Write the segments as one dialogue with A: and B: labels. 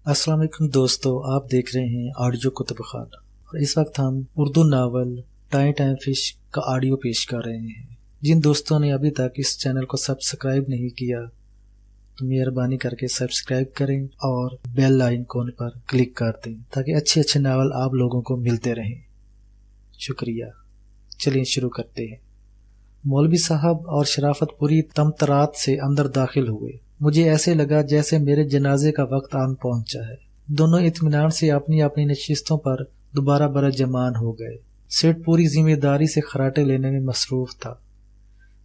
A: अस्सलाम वालेकुम दोस्तों, आप देख रहे हैं ऑडियो कुतुब खाना और इस वक्त हम Urdu novel time time fish का ऑडियो पेश कर रहे हैं। जिन दोस्तों ने अभी तक इस चैनल को सब्सक्राइब नहीं किया तो मेहरबानी करके सब्सक्राइब करें और बेल आइकन पर क्लिक कर दें ताकि अच्छे अच्छे नावल आप लोगों को मिलते रहें। शुक्रिया। चलिए शुरू करते हैं। मौलवी साहब और शराफत पूरी तमतरात से अंदर दाखिल हुए। मुझे ऐसे लगा जैसे मेरे जनाजे का वक्त आन पहुंचा है। दोनों इत्मीनान से अपनी अपनी नशिस्तों पर दोबारा बरजमान हो गए। सेठ पूरी जिम्मेदारी से खराटे लेने में मसरूफ था।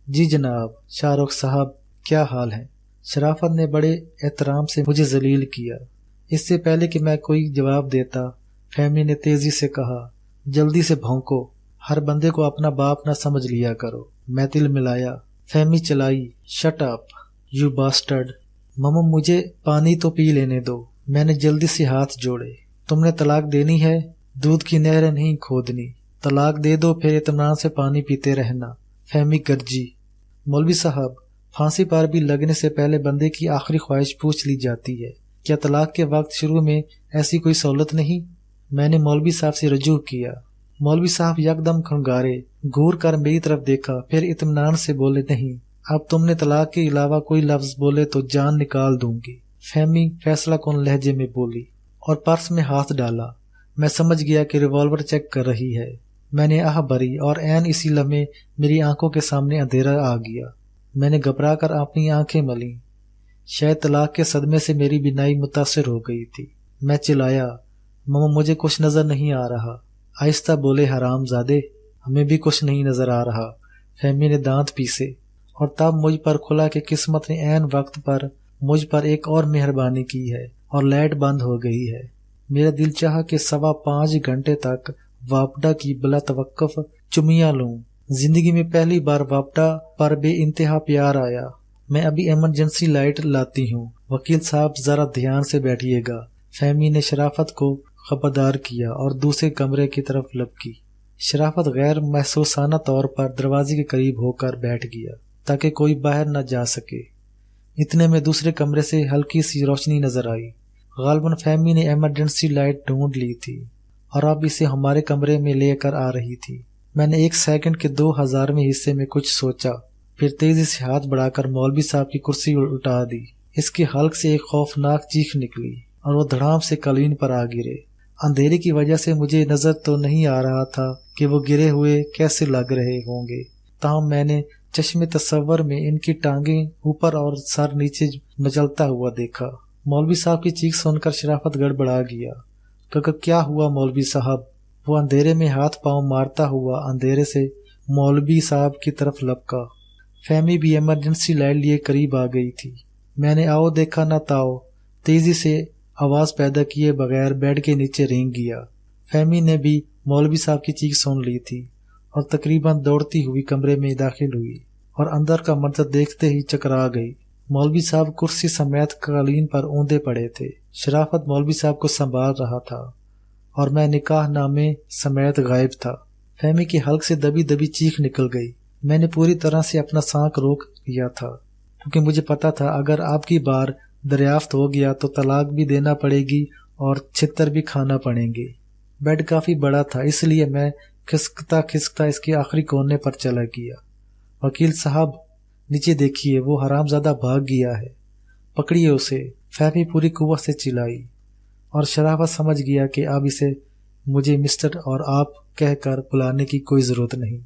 A: जी जनाब, शाहरुख साहब क्या हाल है? शराफत ने बड़े एहतराम से मुझे जलील किया। इससे पहले कि मैं कोई जवाब देता, फहमी ने तेजी से कहा, जल्दी से भौंको, हर बंदे को अपना बाप ना समझ लिया करो। मैं तिल मिलाया। फहमी चलाई, शट अप यू बास्टर्ड। मम्मा मुझे पानी तो पी लेने दो। मैंने जल्दी से हाथ जोड़े। तुमने तलाक देनी है, दूध की नहरें नहीं खोदनी। तलाक दे दो, फिर इत्मीनान से पानी पीते रहना। फहमी गर्जी। मौलवी साहब, फांसी पर भी लगने से पहले बंदे की आखिरी ख्वाहिश पूछ ली जाती है। क्या तलाक के वक्त शुरू में ऐसी कोई सहूलत नहीं? मैंने मौलवी साहब से रजू किया। मौलवी साहब यकदम खंगारे, घूर कर मेरी तरफ देखा, फिर इत्मीनान से बोले, नहीं, अब तुमने तलाक के अलावा कोई लफ्ज बोले तो जान निकाल दूंगी। फहमी फैसला कौन लहजे में बोली और पर्स में हाथ डाला। मैं समझ गया कि रिवॉल्वर चेक कर रही है। मैंने आह भरी और ऐन इसी लम्हे मेरी आंखों के सामने अंधेरा आ गया। मैंने घबरा कर अपनी आंखें मली। शायद तलाक के सदमे से मेरी बिनाई मुतासिर हो गई थी। मैं चिल्लाया, मम्मा मुझे कुछ नजर नहीं आ रहा। आहिस्ता बोले, हरामजादे, हमें भी कुछ नहीं नजर आ रहा। फहमी ने दांत पीसे और तब मुझ पर खुला कि किस्मत ने ऐन वक्त पर मुझ पर एक और मेहरबानी की है और लाइट बंद हो गई है। मेरा दिल चाहा कि 5.25 घंटे तक वापडा की बला तवक्कुफ चुमिया लूं। जिंदगी में पहली बार वापडा पर बे इंतहा प्यार आया। मैं अभी इमरजेंसी लाइट लाती हूँ। वकील साहब जरा ध्यान से बैठिएगा। फहमी ने शराफत को खबरदार किया और दूसरे कमरे की तरफ लपकी। शराफत गैर महसूसाना तौर पर दरवाजे के करीब होकर बैठ गया ताकि कोई बाहर न जा सके। इतने में दूसरे कमरे से हल्की सी रोशनी नजर आई। गालबन फहमी ने इमरजेंसी लाइट ढूंढ ली थी और अब इसे हमारे कमरे में लेकर आ रही थी। मैंने 1 सेकंड के 2000वें हिस्से में कुछ सोचा, फिर तेजी से हाथ बढ़ाकर मौलवी साहब की कुर्सी उल्टा दी। इसके हल्क से एक खौफनाक चीख निकली और वो धड़ाम से कालीन पर आ गिरे। अंधेरे की वजह से मुझे नजर तो नहीं आ रहा था कि वो गिरे हुए कैसे लग रहे होंगे, ताहम मैंने चश्मे तस्वर में इनकी टांगें ऊपर और सर नीचे मचलता हुआ देखा। मौलवी साहब की चीख सुनकर शराफत गड़बड़ा गया। क्योंकि क्या हुआ मौलवी साहब? वो अंधेरे में हाथ पांव मारता हुआ अंधेरे से मौलवी साहब की तरफ लपका। फहमी भी इमरजेंसी लाइट लिए करीब आ गई थी। मैंने आओ देखा न ताओ तेजी से आवाज पैदा किए बगैर बेड के नीचे रेंग गया। फहमी ने भी मौलवी साहब की चीख सुन ली थी और तकरीबन दौड़ती हुई कमरे में दाखिल हुई और अंदर का मंजर देखते ही चकरा गई। मौलवी साहब कुर्सी समेत कालीन पर औंधे पड़े थे। शराफत मौलवी साहब को संभाल रहा था और मैं निकाह नामे समेत गायब था। फहमी की हल्क से दबी दबी चीख निकल गई। मैंने पूरी तरह से अपना सांक रोक लिया था क्योंकि मुझे पता था अगर आपकी बार दरियाफ्त हो गया तो तलाक भी देना पड़ेगी और छितर भी खाना पड़ेंगे। बेड काफी बड़ा था, इसलिए मैं खिसकता खिसकता इसके आखिरी कोने पर चला गया। वकील साहब नीचे देखिए, वो हरामजादा भाग गया है, पकड़िए उसे। फहमी पूरी कुव्वत से चिल्लाई और शराफत समझ गया कि अब इसे मुझे मिस्टर और आप कहकर बुलाने की कोई जरूरत नहीं।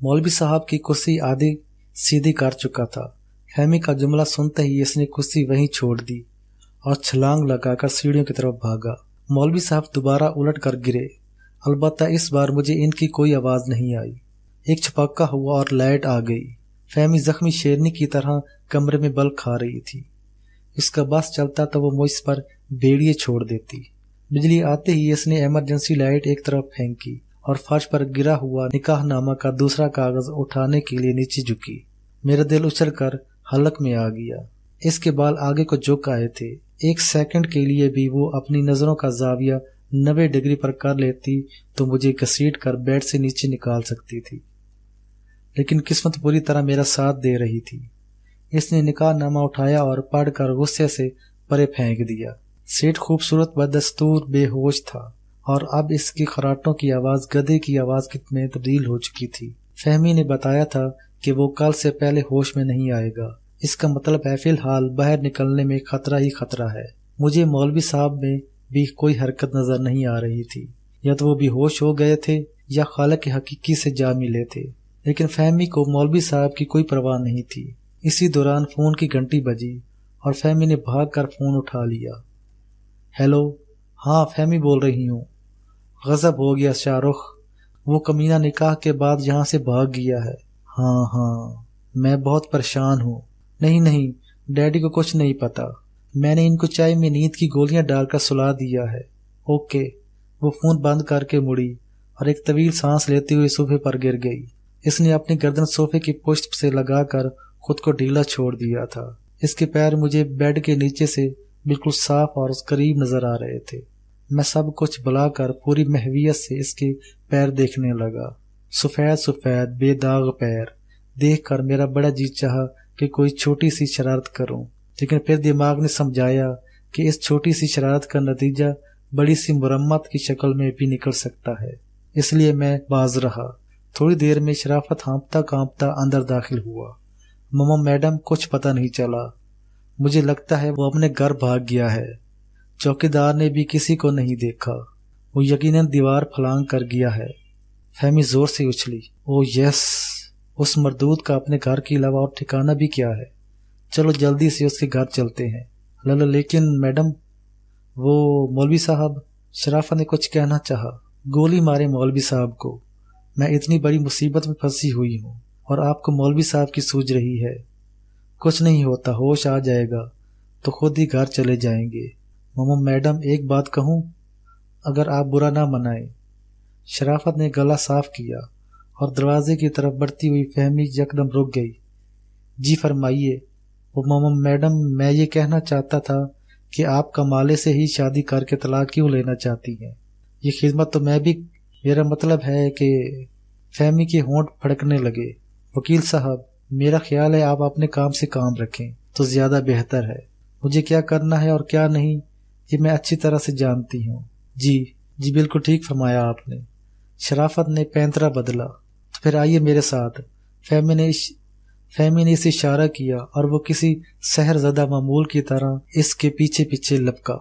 A: मौलवी साहब की कुर्सी आधी सीधी कर चुका था। फहमी का जुमला सुनते ही इसने कुर्सी वहीं छोड़ दी और छलांग लगाकर सीढ़ियों की तरफ भागा। मौलवी साहब दोबारा उलट कर गिरे। अलबत्ता इस बार मुझे इनकी कोई आवाज नहीं आई। एक छपक्का हुआ और लाइट आ गई। फहमी जख्मी शेरनी की तरह कमरे में बल खा रही थी। इसका बस चलता तो वो मुझ पर बेड़िए छोड़ देती। बिजली आते ही इसने इमरजेंसी लाइट एक तरफ फेंकी और फर्श पर गिरा हुआ निकाहनामा का दूसरा कागज उठाने के लिए नीचे झुकी। मेरा दिल उछल कर हलक में आ गया। इसके बाल आगे को झुक आए थे। 1 सेकंड के लिए भी वो अपनी नजरों का जाविया 90 डिग्री पर कर लेती तो मुझे घसीट कर बेड से नीचे निकाल सकती थी, लेकिन किस्मत पूरी तरह मेरा साथ दे रही थी। इसने निकाहनामा उठाया और पढ़कर गुस्से से परे फेंक दिया। सेठ खूबसूरत बदस्तूर बेहोश था और अब इसकी खराटों की आवाज गधे की आवाज में तब्दील हो चुकी थी। फहमी ने बताया था कि वो कल से पहले होश में नहीं आएगा। इसका मतलब है फिलहाल बाहर निकलने में खतरा ही खतरा है। मुझे मौलवी साहब में भी कोई हरकत नजर नहीं आ रही थी। या तो वो बेहोश हो गए थे या खालिक हकीकी से जा मिले थे, लेकिन फहमी को मौलवी साहब की कोई परवाह नहीं थी। इसी दौरान फोन की घंटी बजी और फहमी ने भाग कर फोन उठा लिया। हेलो, हाँ फहमी बोल रही हूँ। गजब हो गया शाहरुख, वो कमीना निकाह के बाद यहाँ से भाग गया है। हाँ, मैं बहुत परेशान हूँ। नहीं, डैडी को कुछ नहीं पता। मैंने इनको चाय में नींद की गोलियां डालकर सुला दिया है। ओके। वो फोन बंद करके मुड़ी और एक तवील सांस लेते हुए सोफे पर गिर गई। इसने अपनी गर्दन सोफे की पुष्ट से लगाकर खुद को ढीला छोड़ दिया था। इसके पैर मुझे बेड के नीचे से बिल्कुल साफ और करीब नजर आ रहे थे। मैं सब कुछ बुलाकर पूरी महवियत से इसके पैर देखने लगा। सफेद बेदाग पैर देखकर मेरा बड़ा जी चाहा कि कोई छोटी सी शरारत करूं, लेकिन फिर दिमाग ने समझाया कि इस छोटी सी शरारत का नतीजा बड़ी सी मुरम्मत की शक्ल में भी निकल सकता है। इसलिए मैं बाज रहा। थोड़ी देर में शराफत हाँपता कांपता अंदर दाखिल हुआ। मम्मा मैडम कुछ पता नहीं चला। मुझे लगता है वो अपने घर भाग गया है। चौकीदार ने भी किसी को नहीं देखा। वो यकीनन दीवार फलांग कर गया है। फहमी जोर से उछली। ओ यस, उस मरदूद का अपने घर के अलावा और ठिकाना भी क्या है। चलो जल्दी से उसके घर चलते हैं। लेकिन मैडम, वो मौलवी साहब। शराफत ने कुछ कहना चाहा। गोली मारे मौलवी साहब को। मैं इतनी बड़ी मुसीबत में फंसी हुई हूँ और आपको मौलवी साहब की सूझ रही है। कुछ नहीं होता, होश आ जाएगा तो खुद ही घर चले जाएंगे। मम्मा मैडम एक बात कहूँ, अगर आप बुरा ना मनाए। शराफत ने गला साफ किया और दरवाजे की तरफ बढ़ती हुई फहमी यकदम रुक गई। जी फरमाइए। वो मम्मा मैडम, मैं ये कहना चाहता था कि आप कमाले से ही शादी करके तलाक क्यों लेना चाहती हैं। ये खिदमत तो मैं भी, मेरा मतलब है कि फहमी के होंठ फड़कने लगे। वकील साहब, मेरा ख्याल है आप अपने काम से काम रखें तो ज्यादा बेहतर है। मुझे क्या करना है और क्या नहीं ये मैं अच्छी तरह से जानती हूँ। जी बिल्कुल ठीक फरमाया आपने। शराफत ने पैंतरा बदला। तो फिर आइए मेरे साथ। फहमी ने इसे इशारा किया और वो किसी सहरज़दा मामूल की तरह इसके पीछे पीछे लपका।